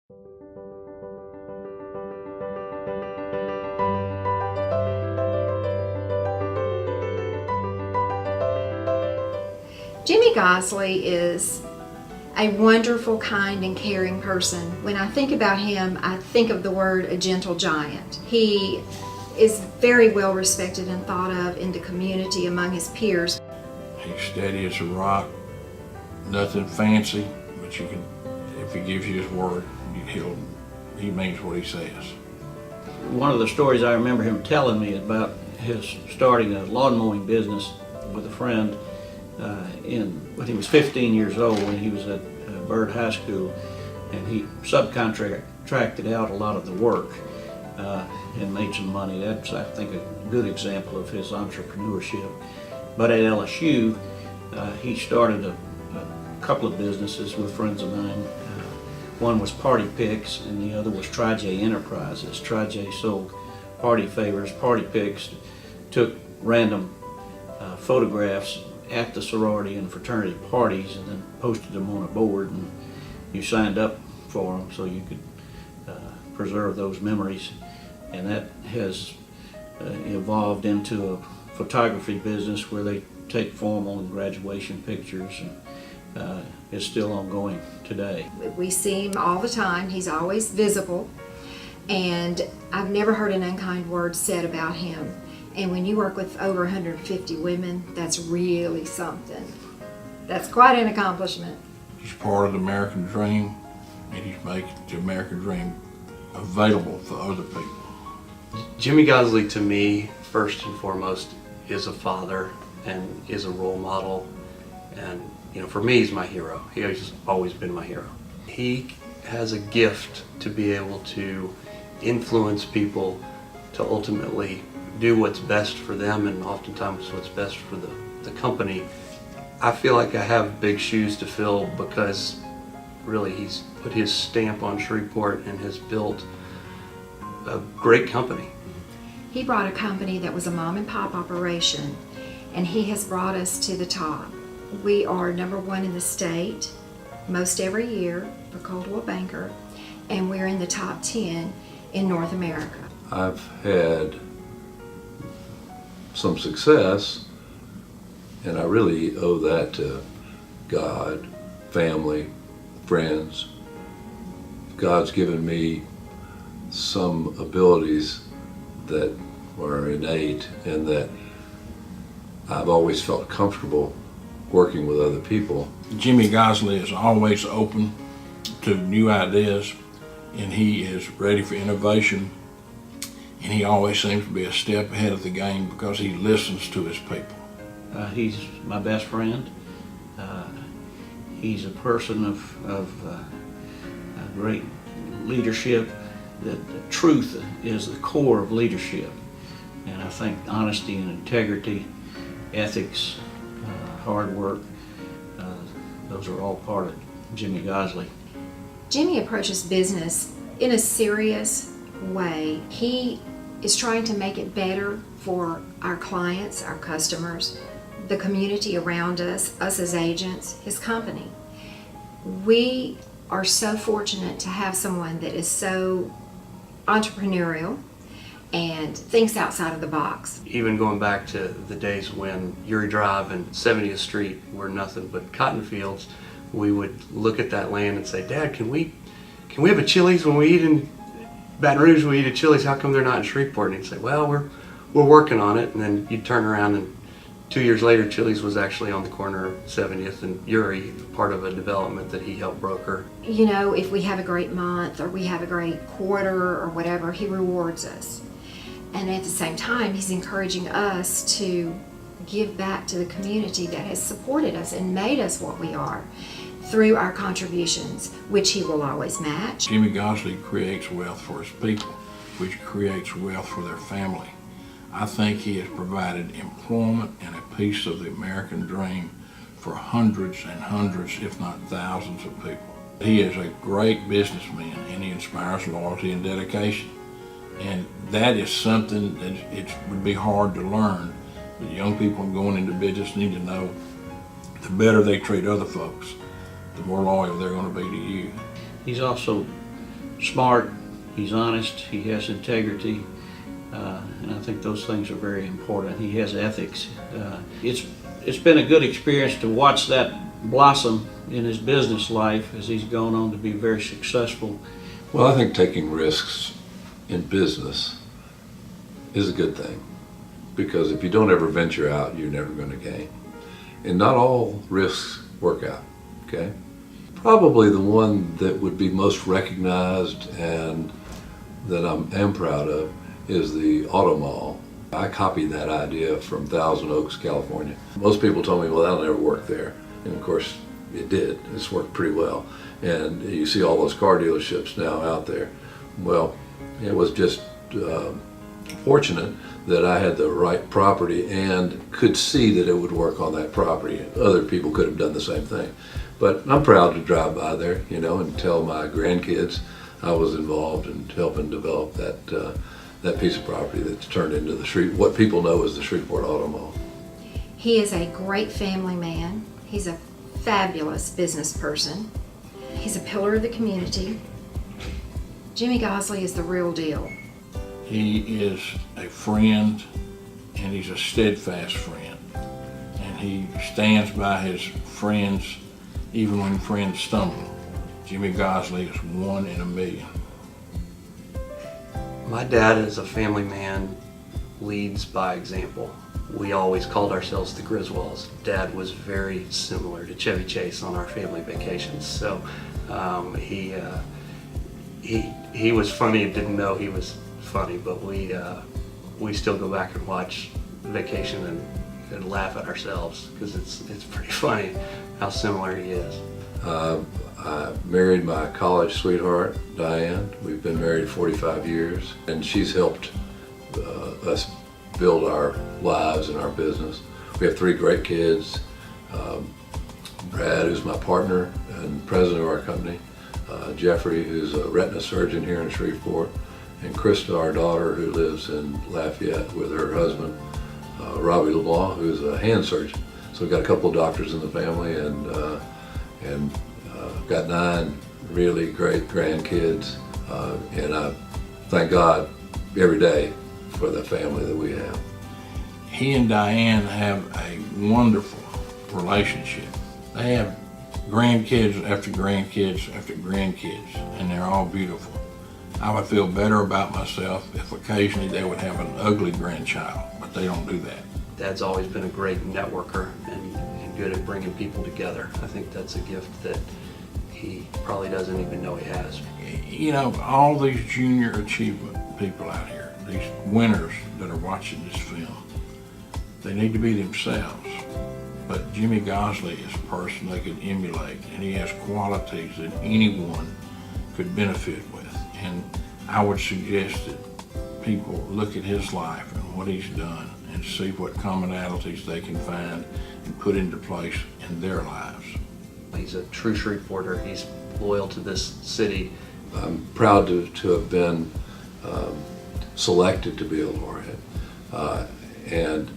Jimmy Gosslee is a wonderful, kind, and caring person. When I think about him, I think of the word a gentle giant. He is very well respected and thought of in the community among his peers. He's steady as a rock, nothing fancy, but if he gives you his word, he means what he says. One of the stories I remember him telling me about his starting a lawn mowing business with a friend when he was 15 years old, when he was at Byrd High School, and he subcontracted out a lot of the work and made some money. That's, I think, a good example of his entrepreneurship. But at LSU, he started a couple of businesses with friends of mine. One was Party Picks, and the other was Tri-J Enterprises. Tri-J sold party favors. Party Picks took random photographs at the sorority and fraternity parties and then posted them on a board, and you signed up for them so you could preserve those memories. And that has evolved into a photography business where they take formal and graduation pictures, and it's still ongoing today. We see him all the time. He's always visible, and I've never heard an unkind word said about him. And when you work with over 150 women, that's really something. That's quite an accomplishment. He's part of the American dream, and he's making the American dream available for other people. Jimmy Gosslee, to me, first and foremost, is a father and is a role model. And for me, he's my hero. He has always been my hero. He has a gift to be able to influence people to ultimately do what's best for them, and oftentimes what's best for the company. I feel like I have big shoes to fill because really he's put his stamp on Shreveport and has built a great company. He brought a company that was a mom and pop operation, and he has brought us to the top. We are #1 in the state most every year for Coldwell Banker, and we're in the top 10 in North America. I've had some success, and I really owe that to God, family, friends. God's given me some abilities that are innate and that I've always felt comfortable working with other people. Jimmy Gosslee is always open to new ideas, and he is ready for innovation. And he always seems to be a step ahead of the game because he listens to his people. He's my best friend. He's a person of great leadership. The truth is the core of leadership. And I think honesty and integrity, ethics, hard work, those are all part of Jimmy Gosslee. Jimmy approaches business in a serious way. He is trying to make it better for our clients, our customers, the community around us as agents, his company. We are so fortunate to have someone that is so entrepreneurial and thinks outside of the box. Even going back to the days when Uri Drive and 70th Street were nothing but cotton fields, we would look at that land and say, Dad, can we have a Chili's when we eat in Baton Rouge? We eat at Chili's. How come they're not in Shreveport? And he'd say, well, we're working on it. And then you'd turn around, and 2 years later, Chili's was actually on the corner of 70th and Uri, part of a development that he helped broker. If we have a great month or we have a great quarter or whatever, he rewards us. And at the same time, he's encouraging us to give back to the community that has supported us and made us what we are through our contributions, which he will always match. Jimmy Gosslee creates wealth for his people, which creates wealth for their family. I think he has provided employment and a piece of the American dream for hundreds and hundreds, if not thousands of people. He is a great businessman, and he inspires loyalty and dedication. And that is something that it would be hard to learn. The young people going into business need to know the better they treat other folks, the more loyal they're going to be to you. He's also smart, he's honest, he has integrity, and I think those things are very important. He has ethics. It's been a good experience to watch that blossom in his business life as he's gone on to be very successful. Well, I think taking risks in business is a good thing, because if you don't ever venture out, you're never going to gain. And not all risks work out, okay? Probably the one that would be most recognized and that I am proud of is the auto mall. I copied that idea from Thousand Oaks, California. Most people told me, well, that'll never work there. And of course, it did. It's worked pretty well. And you see all those car dealerships now out there. Well, it was just fortunate that I had the right property and could see that it would work on that property. Other people could have done the same thing. But I'm proud to drive by there, you know, and tell my grandkids I was involved in helping develop that piece of property that's turned into what people know as the Shreveport Auto Mall. He is a great family man. He's a fabulous business person. He's a pillar of the community. Jimmy Gosslee is the real deal. He is a friend, and he's a steadfast friend. And he stands by his friends even when friends stumble. Jimmy Gosslee is one in a million. My dad, as a family man, leads by example. We always called ourselves the Griswolds. Dad was very similar to Chevy Chase on our family vacations. So he was funny and didn't know he was funny, but we still go back and watch Vacation and laugh at ourselves because it's pretty funny how similar he is. I married my college sweetheart, Diane. We've been married 45 years, and she's helped us build our lives and our business. We have 3 great kids. Brad, who's my partner and president of our company, Jeffrey, who's a retina surgeon here in Shreveport, and Krista, our daughter, who lives in Lafayette with her husband, Robbie LeBlanc, who's a hand surgeon. So we've got a couple of doctors in the family, and got 9 really great grandkids, and I thank God every day for the family that we have. He and Diane have a wonderful relationship. They have grandkids after grandkids after grandkids, and they're all beautiful. I would feel better about myself if occasionally they would have an ugly grandchild, but they don't do that. Dad's always been a great networker and good at bringing people together. I think that's a gift that he probably doesn't even know he has. You know, all these junior achievement people out here, these winners that are watching this film, they need to be themselves. But Jimmy Gosslee is a person they could emulate, and he has qualities that anyone could benefit with. And I would suggest that people look at his life and what he's done and see what commonalities they can find and put into place in their lives. He's a true Shreveporter. He's loyal to this city. I'm proud to have been selected to be a laureate, and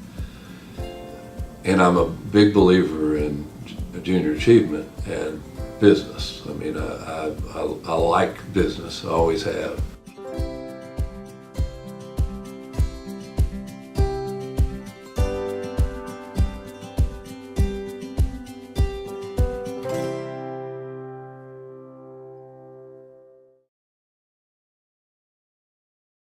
I'm a big believer in junior achievement and business. I mean, I like business. I always have.